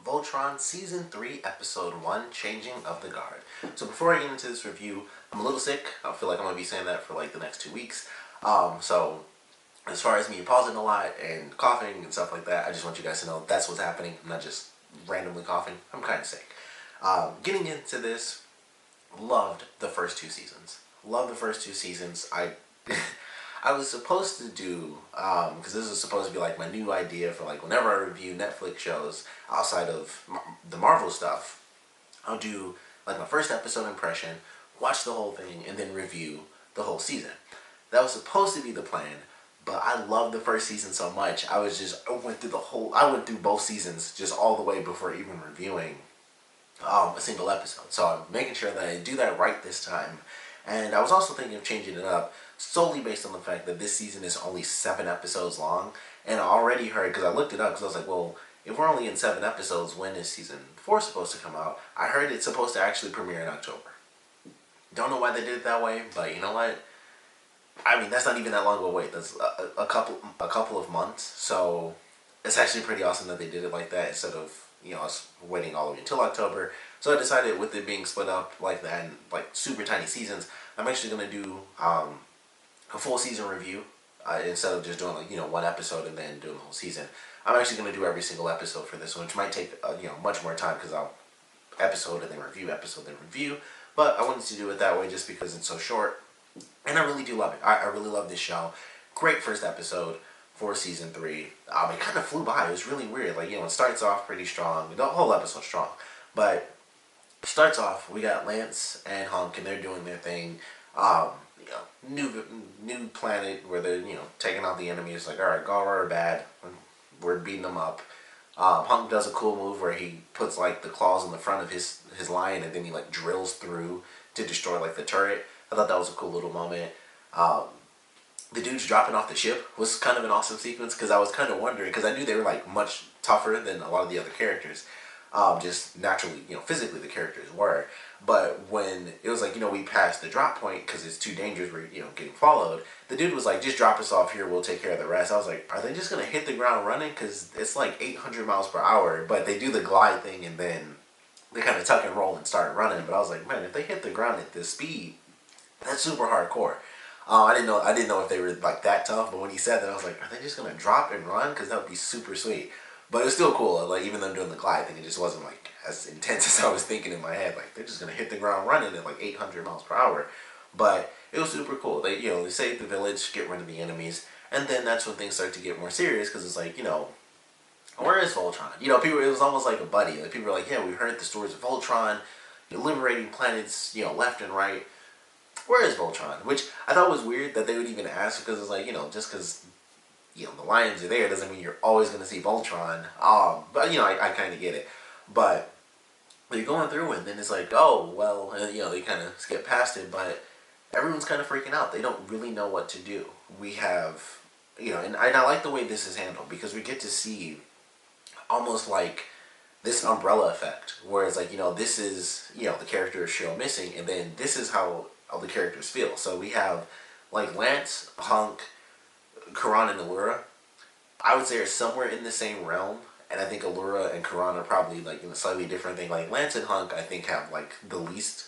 Voltron Season 3, Episode 1, Changing of the Guard. So before I get into this review, I'm a little sick. I feel like I'm going to be saying that for like the next 2 weeks. So as far as me pausing a lot and coughing and stuff like that, I just want you guys to know that's what's happening. I'm not just randomly coughing. I'm kind of sick. Getting into this, loved the first 2 seasons. Loved the first 2 seasons. I was supposed to do, because this is supposed to be like my new idea for like whenever I review Netflix shows outside of the Marvel stuff, I'll do like my first episode impression, watch the whole thing, and then review the whole season. That was supposed to be the plan, but I loved the first season so much. I went through both seasons just all the way before even reviewing a single episode. So I'm making sure that I do that right this time. And I was also thinking of changing it up solely based on the fact that this season is only 7 episodes long. And I already heard, because I looked it up, because I was like, well, if we're only in 7 episodes, when is season 4 supposed to come out? I heard it's supposed to actually premiere in October. Don't know why they did it that way, but you know what? I mean, that's not even that long of a wait. That's a couple of months. So it's actually pretty awesome that they did it like that instead of, us waiting all the way until October. So I decided, with it being split up like that and like super tiny seasons, I'm actually going to do a full season review instead of just doing like, one episode and then doing the whole season. I'm actually going to do every single episode for this one, which might take much more time because I'll episode and then review. But I wanted to do it that way just because it's so short, and I really do love it. I really love this show. Great first episode for season 3. It kind of flew by. It was really weird. Like, it starts off pretty strong. The whole episode's strong, but starts off, we got Lance and Hunk, and they're doing their thing. New planet where they're taking out the enemy. It's like, all right, Gara are bad. We're beating them up. Hunk does a cool move where he puts like the claws in the front of his lion, and then he like drills through to destroy like the turret. I thought that was a cool little moment. The dudes dropping off the ship was kind of an awesome sequence, because I was kind of wondering, because I knew they were like much tougher than a lot of the other characters. Just naturally, physically the characters were. But when it was like, we passed the drop point because it's too dangerous, we're, getting followed, the dude was like, just drop us off here, we'll take care of the rest. I was like, are they just going to hit the ground running? Because it's like 800 miles per hour, but they do the glide thing and then they kind of tuck and roll and start running. But I was like, man, if they hit the ground at this speed, that's super hardcore. I didn't know if they were like that tough, but when he said that, I was like, are they just going to drop and run? Because that would be super sweet. But it was still cool. Like, even them doing the glide thing, it just wasn't like as intense as I was thinking in my head. Like, they're just gonna hit the ground running at like 800 miles per hour. But it was super cool. They they save the village, get rid of the enemies, and then that's when things start to get more serious, because it's like, where is Voltron? People. It was almost like a buddy. Like, people were like, yeah, we heard the stories of Voltron, liberating planets, left and right. Where is Voltron? Which I thought was weird that they would even ask, because it's like, just because the lions are there doesn't mean you're always going to see Voltron. But, I kind of get it. But they're going through it, and then it's like, oh, well, they kind of skip past it, but everyone's kind of freaking out. They don't really know what to do. We have, and I like the way this is handled, because we get to see almost like this umbrella effect, where it's like, this is, the character of Shiro missing, and then this is how all the characters feel. So we have, like, Lance, Hunk, Karan, and Allura, I would say, are somewhere in the same realm, and I think Allura and Karan are probably like in a slightly different thing. Like, Lance and Hunk, I think, have like the least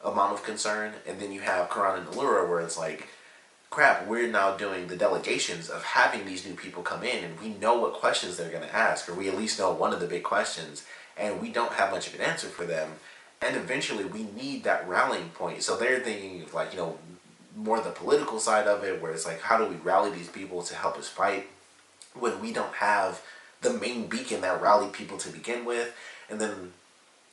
amount of concern, and then you have Karan and Allura, where it's like, crap, we're now doing the delegations of having these new people come in, and we know what questions they're going to ask, or we at least know one of the big questions, and we don't have much of an answer for them, and eventually we need that rallying point. So they're thinking of like, more the political side of it, where it's like, how do we rally these people to help us fight when we don't have the main beacon that rallied people to begin with. And then,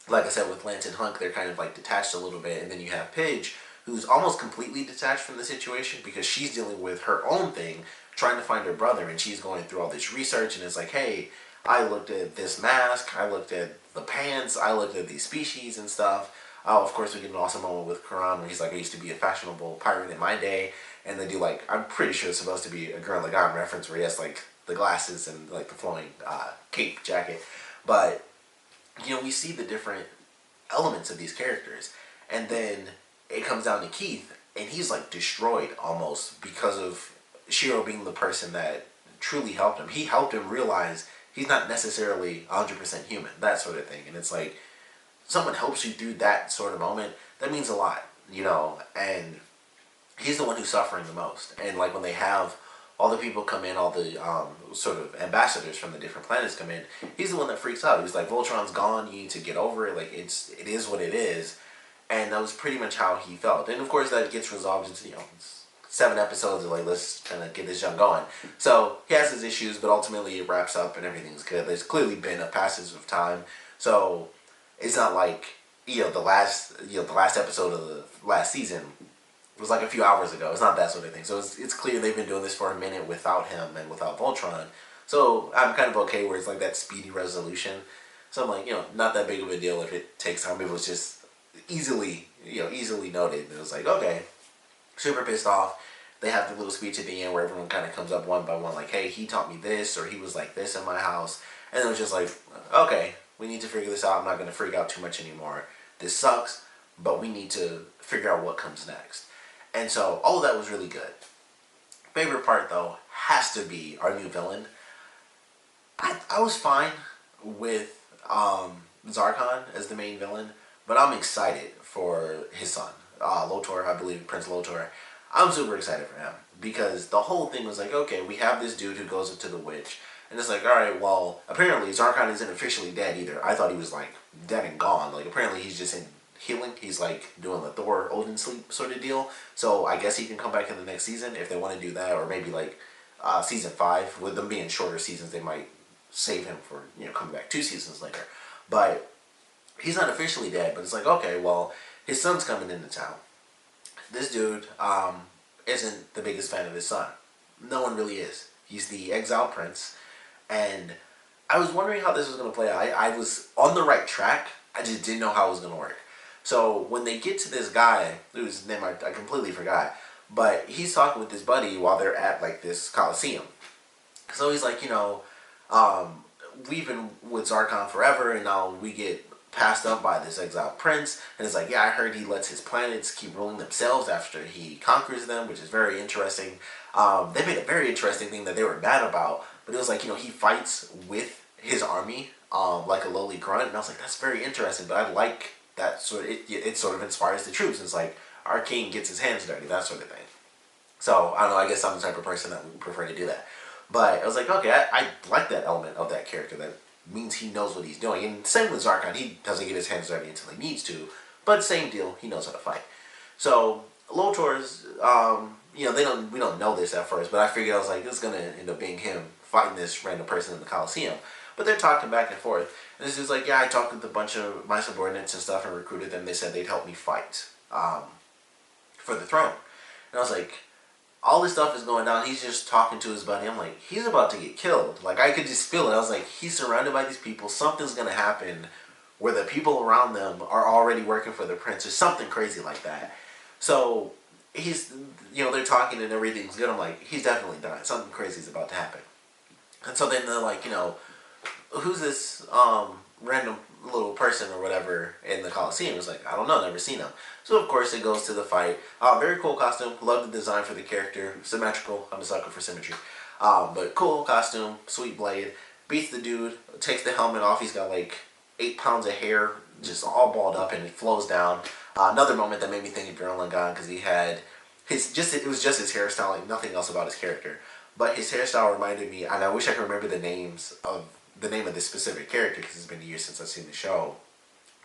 like I said, with Lance and Hunk, they're kind of like detached a little bit, and then you have Pidge, who's almost completely detached from the situation, because she's dealing with her own thing, trying to find her brother, and she's going through all this research, and it's like, hey, I looked at this mask, I looked at the pants, I looked at these species and stuff. Of course, we get an awesome moment with Karan where he's like, I used to be a fashionable pirate in my day. And they do like, I'm pretty sure it's supposed to be a Gurren Lagann reference, where he has like the glasses and like the flowing cape jacket. But, we see the different elements of these characters. And then it comes down to Keith, and he's like destroyed almost, because of Shiro being the person that truly helped him. He helped him realize he's not necessarily 100% human, that sort of thing. And it's like, someone helps you through that sort of moment, that means a lot, you know. And he's the one who's suffering the most. And like when they have all the people come in, all the sort of ambassadors from the different planets come in, he's the one that freaks out. He's like, Voltron's gone, you need to get over it, like it is what it is. And that was pretty much how he felt. And of course that gets resolved into, you know, 7 episodes of like, let's kind of get this young going. So he has his issues, but ultimately it wraps up and everything's good. There's clearly been a passage of time, so it's not like, you know, the last episode of the last season was like a few hours ago. It's not that sort of thing. So it's clear they've been doing this for a minute without him and without Voltron. So I'm kind of okay where it's like that speedy resolution. So I'm like, you know, not that big of a deal if it takes time. It was just easily noted. It was like, okay, super pissed off. They have the little speech at the end where everyone kind of comes up one by one, like, hey, he taught me this, or he was like this in my house. And it was just like, okay, we need to figure this out. I'm not going to freak out too much anymore. This sucks, but we need to figure out what comes next. And so all of that was really good. Favorite part, though, has to be our new villain. I was fine with Zarkon as the main villain, but I'm excited for his son, Lotor, I believe, Prince Lotor. I'm super excited for him because the whole thing was like, okay, we have this dude who goes into the witch, and it's like, all right, well, apparently Zarkon isn't officially dead either. I thought he was like dead and gone. Like apparently he's just in healing. He's like doing the Thor Odin sleep sort of deal. So I guess he can come back in the next season if they want to do that, or maybe like season 5. With them being shorter seasons, they might save him for, you know, coming back 2 seasons later. But he's not officially dead. But it's like, okay, well, his son's coming into town. This dude isn't the biggest fan of his son. No one really is. He's the exiled prince, and I was wondering how this was going to play out. I was on the right track. I just didn't know how it was going to work. So when they get to this guy, whose name I completely forgot, but he's talking with his buddy while they're at like this Coliseum. So he's like, you know, we've been with Zarkon forever, and now we get passed up by this exiled prince. And it's like, yeah, I heard he lets his planets keep ruling themselves after he conquers them, which is very interesting. They made a very interesting thing that they were mad about, but it was like, you know, he fights with his army like a lowly grunt, and I was like, that's very interesting. But I like that sort of, it sort of inspires the troops. It's like our king gets his hands dirty, that sort of thing. So I don't know, I guess I'm the type of person that would prefer to do that. But I was like, okay, I like that element of that character. That means he knows what he's doing. And same with Zarkon, he doesn't get his hands dirty until he needs to. But same deal, he knows how to fight. So Lotor's, you know, we don't know this at first, but I figured, I was like, this is gonna end up being him fighting this random person in the Coliseum. But they're talking back and forth. And this is like, yeah, I talked with a bunch of my subordinates and stuff and recruited them. They said they'd help me fight for the throne. And I was like, all this stuff is going down. He's just talking to his buddy. I'm like, he's about to get killed. Like, I could just feel it. I was like, he's surrounded by these people. Something's going to happen where the people around them are already working for the prince or something crazy like that. So he's, you know, they're talking and everything's good. I'm like, he's definitely dying. Something crazy is about to happen. And so then they're like, you know, who's this random little person or whatever in the Coliseum? It's like, I don't know, never seen him. So of course it goes to the fight. Very cool costume. Love the design for the character. Symmetrical. I'm a sucker for symmetry. But cool costume. Sweet blade. Beats the dude. Takes the helmet off. He's got like 8 pounds of hair just all balled up and it flows down. Another moment that made me think of Gurren Lagann, because he had it was just his hairstyle, like nothing else about his character. But his hairstyle reminded me, and I wish I could remember the name of this specific character because it's been years since I've seen the show.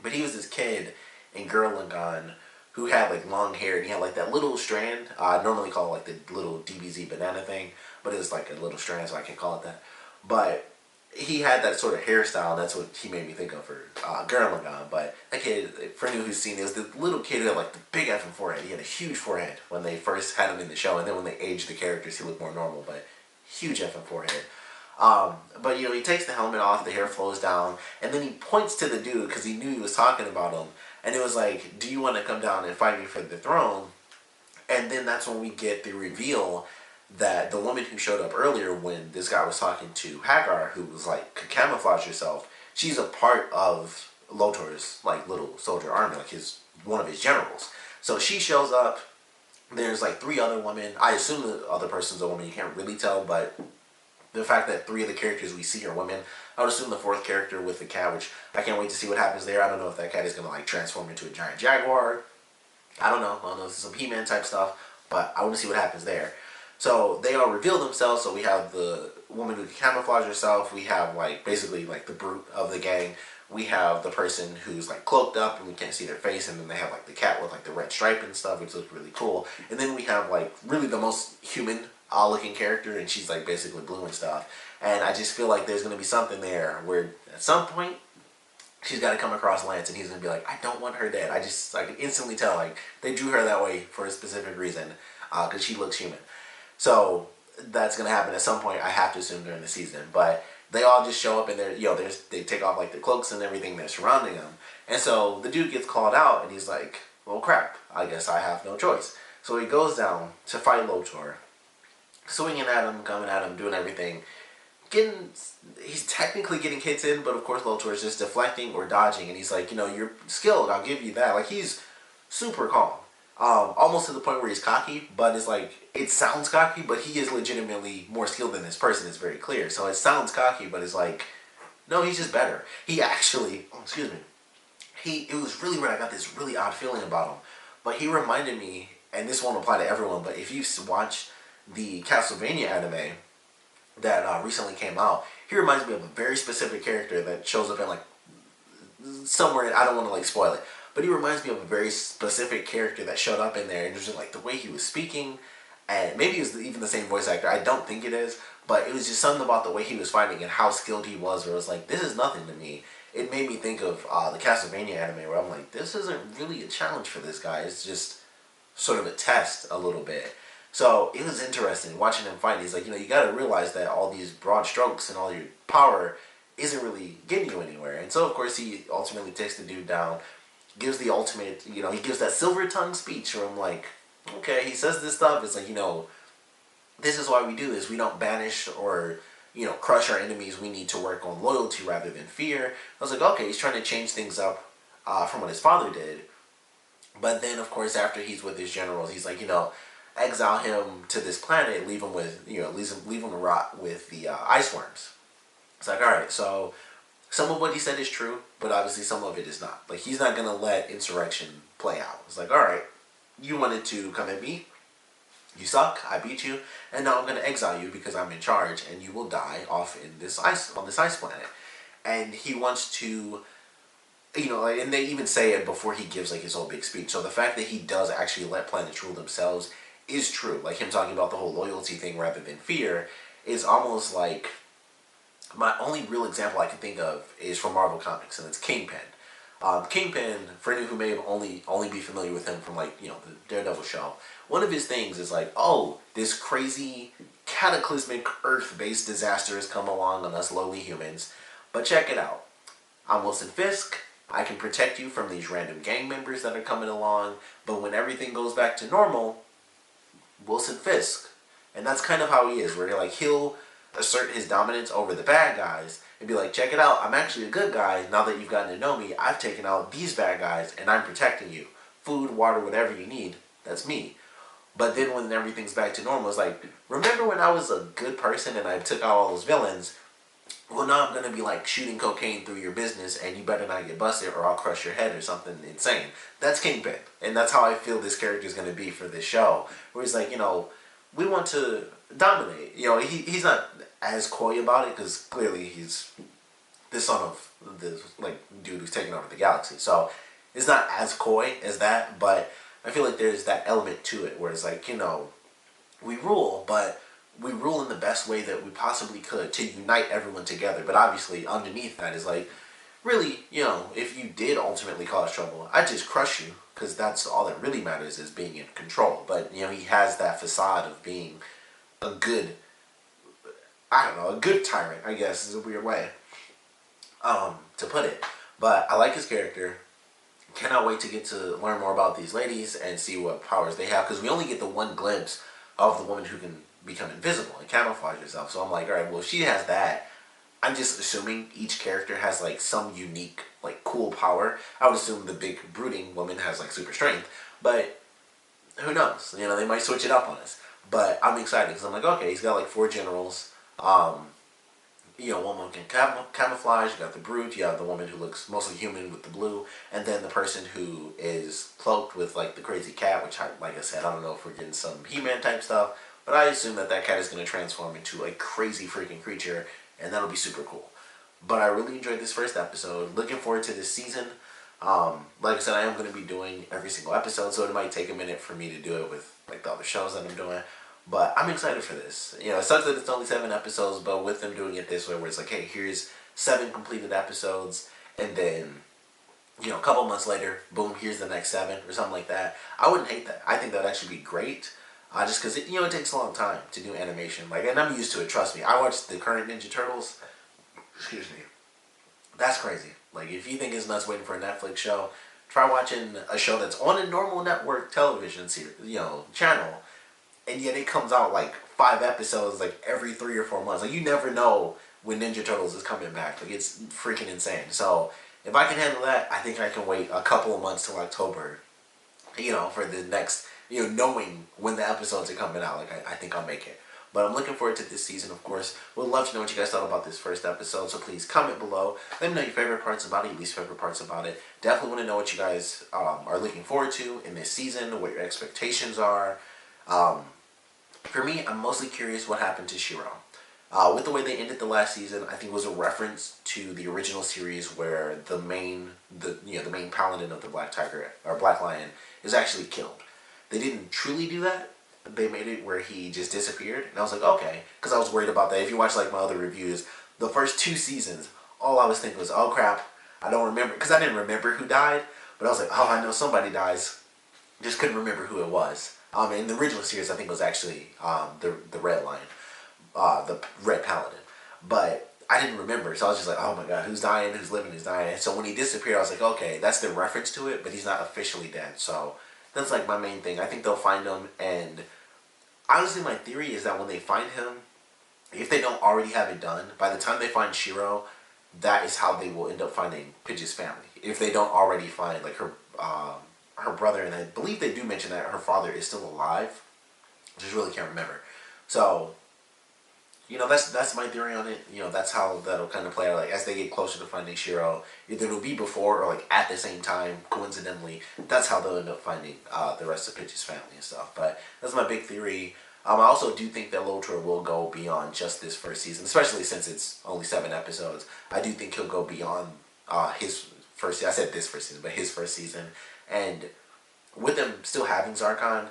But he was this kid in Gurren Lagann who had like long hair, and he had like that little strand. I normally call it like the little DBZ banana thing, but it was like a little strand, so I can't call it that. But he had that sort of hairstyle, and that's what he made me think of for Gurren Lagann. But that kid, for anyone who's seen it, was the little kid who had like the big effing forehead. He had a huge forehead when they first had him in the show, and then when they aged the characters, he looked more normal, but huge effing forehead. But you know, he takes the helmet off, the hair flows down, and then he points to the dude because he knew he was talking about him. And it was like, do you want to come down and fight me for the throne? And then that's when we get the reveal that the woman who showed up earlier when this guy was talking to Hagar, who was like, camouflage yourself, she's a part of Lotor's like little soldier army, like one of his generals. So she shows up. There's like 3 other women. I assume the other person's a woman. You can't really tell, but the fact that 3 of the characters we see are women. I would assume the 4th character with the cat, which I can't wait to see what happens there. I don't know if that cat is gonna like transform into a giant jaguar. I don't know. This is some He-Man type stuff, but I want to see what happens there. So they all reveal themselves. So we have the woman who can camouflage herself. We have like basically like the brute of the gang. We have the person who's like cloaked up and we can't see their face, and then they have like the cat with like the red stripe and stuff, which looks really cool. And then we have like really the most human looking character, and she's like basically blue and stuff. And I just feel like there's gonna be something there where at some point she's got to come across Lance, and he's gonna be like, I don't want her dead. I can instantly tell like they drew her that way for a specific reason, because she looks human. So that's gonna happen at some point. I have to assume during the season, but they all just show up and they take off like their cloaks and everything that's surrounding them, and so the dude gets called out, and he's like, well, crap. I guess I have no choice. So he goes down to fight Lotor, swinging at him, coming at him, doing everything. He's technically getting hits in, but of course Lotor is just deflecting or dodging, and he's like, you're skilled, I'll give you that. Like, he's super calm, almost to the point where he's cocky, but it's like, it sounds cocky, but he is legitimately more skilled than this person. It's very clear. So it sounds cocky, but it's like, no, he's just better. He actually, excuse me, it was really weird. I got this really odd feeling about him, but he reminded me, and this won't apply to everyone, but if you watch the Castlevania anime that recently came out, he reminds me of a very specific character that shows up in like somewhere. I don't want to like spoil it, but he reminds me of a very specific character that showed up in there, and it was just like the way he was speaking, and maybe it was even the same voice actor. I don't think it is, but it was just something about the way he was fighting and how skilled he was, where it was like, this is nothing to me. It made me think of the Castlevania anime, where I'm like, this isn't really a challenge for this guy. It's just sort of a test a little bit. So it was interesting watching him fight. He's like, you got to realize that all these broad strokes and all your power isn't really getting you anywhere. And so, of course, he ultimately takes the dude down, gives the ultimate, he gives that silver tongue speech where I'm like, okay, he says this stuff. It's like, this is why we do this. We don't banish or, crush our enemies. We need to work on loyalty rather than fear. I was like, okay, he's trying to change things up from what his father did. But then, of course, after he's with his generals, he's like, exile him to this planet, leave him with, leave him to rot with the ice worms. It's like, all right, so some of what he said is true, but obviously some of it is not. Like, he's not going to let insurrection play out. It's like, all right, you wanted to come at me, you suck, I beat you, and now I'm going to exile you because I'm in charge, and you will die off in this on this ice planet. And he wants to, and they even say it before he gives like his whole big speech. So the fact that he does actually let planets rule themselves is true. Like him talking about the whole loyalty thing rather than fear is almost like, my only real example I can think of is from Marvel Comics, and it's Kingpin. Kingpin, for anyone who may have only be familiar with him from like, the Daredevil show, one of his things is like, oh, this crazy cataclysmic Earth-based disaster has come along on us lowly humans, but check it out. I'm Wilson Fisk. I can protect you from these random gang members that are coming along, but when everything goes back to normal, Wilson Fisk. And that's kind of how he is, where he'll assert his dominance over the bad guys and be like, check it out, I'm actually a good guy. Now that you've gotten to know me, I've taken out these bad guys and I'm protecting you. Food, water, whatever you need, that's me. But then when everything's back to normal, it's like, remember when I was a good person and I took out all those villains? Well, now I'm going to be like shooting cocaine through your business and you better not get busted or I'll crush your head or something insane. That's Kingpin. And that's how I feel this character is going to be for this show. Where he's like, we want to dominate. He's not as coy about it because clearly he's the son of this dude who's taking over the galaxy. So it's not as coy as that, but I feel like there's that element to it where it's like, we rule, but we rule in the best way that we possibly could to unite everyone together. But obviously underneath that is like, really, if you did ultimately cause trouble, I'd just crush you because that's all that really matters is being in control. But, he has that facade of being a good, a good tyrant, I guess, is a weird way to put it. But I like his character. Cannot wait to get to learn more about these ladies and see what powers they have, because we only get the one glimpse of the woman who can become invisible and camouflage herself. So I'm like, all right, well, if she has that, I'm just assuming each character has like some unique, like cool power. I would assume the big brooding woman has like super strength, but who knows? They might switch it up on us. But I'm excited because I'm like, okay, he's got like 4 generals. Um, one woman can camouflage. You got the brute. You have the woman who looks mostly human with the blue, and then the person who is cloaked with like the crazy cat. Which, like I said, I don't know if we're getting some He-Man type stuff, but I assume that cat is going to transform into a crazy freaking creature, and that'll be super cool. But I really enjoyed this first episode. Looking forward to this season. Like I said, I am going to be doing every single episode, so it might take a minute for me to do it with like the other shows that I'm doing. But I'm excited for this. It sucks that it's only 7 episodes, but with them doing it this way, where it's like, hey, here's 7 completed episodes, and then, a couple months later, boom, here's the next 7, or something like that. I wouldn't hate that. I think that would actually be great. Just because, it takes a long time to do animation. And I'm used to it, trust me. I watched the current Ninja Turtles. Excuse me. That's crazy. If you think it's nuts waiting for a Netflix show, try watching a show that's on a normal network television channel, and yet it comes out 5 episodes every 3 or 4 months. You never know when Ninja Turtles is coming back. It's freaking insane. So if I can handle that, I think I can wait a couple of months till October, for the next, knowing when the episodes are coming out. I think I'll make it. But I'm looking forward to this season, of course. Would love to know what you guys thought about this first episode, so please comment below. Let me know your favorite parts about it, your least favorite parts about it. Definitely want to know what you guys are looking forward to in this season, what your expectations are. For me, I'm mostly curious what happened to Shiro. With the way they ended the last season, I think it was a reference to the original series where the main paladin of the Black Tiger or Black Lion is actually killed. They didn't truly do that. They made it where he just disappeared, and I was like, okay, because I was worried about that. If you watch my other reviews, the first 2 seasons, all I was thinking was, oh crap, I don't remember, because I didn't remember who died, but I was like, oh, I know somebody dies, just couldn't remember who it was. In the original series, I think it was actually the Red Lion, the Red Paladin, but I didn't remember, so I was just like, oh my god, who's dying, who's living, who's dying, and so when he disappeared, I was like, okay, that's the reference to it, but he's not officially dead, so that's my main thing. I think they'll find him, and honestly, my theory is that when they find him, if they don't already have it done, by the time they find Shiro, that is how they will end up finding Pidge's family. If they don't already find her brother, and I believe they do mention that her father is still alive. I just really can't remember. So, that's my theory on it. That's how that'll kind of play out. As they get closer to finding Shiro, either it'll be before or at the same time, coincidentally. That's how they'll end up finding the rest of Pidge's family and stuff. But that's my big theory. I also do think that Voltron will go beyond just this first season, especially since it's only 7 episodes. I do think he'll go beyond his first season. I said this first season, but his first season. And with them still having Zarkon,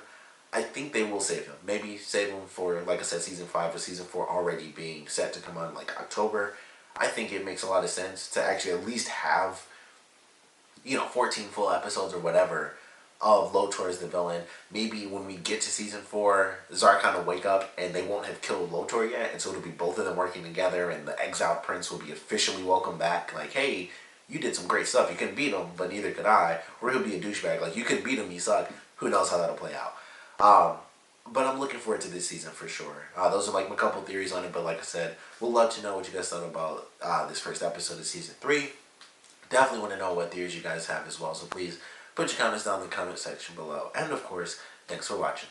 I think they will save him. Maybe save him for, like I said, season 5 or season 4 already being set to come on October. I think it makes a lot of sense to actually at least have, 14 full episodes or whatever of Lotor as the villain. Maybe when we get to season 4, Zarkon will wake up and they won't have killed Lotor yet, and so it'll be both of them working together, and the exiled prince will be officially welcomed back. Hey, you did some great stuff. You couldn't beat him, but neither could I. Or he'll be a douchebag. You couldn't beat him, you suck. Who knows how that'll play out. But I'm looking forward to this season for sure. Those are my couple theories on it, but like I said, we'll love to know what you guys thought about this first episode of season 3. Definitely want to know what theories you guys have as well, so please put your comments down in the comment section below. And of course, thanks for watching.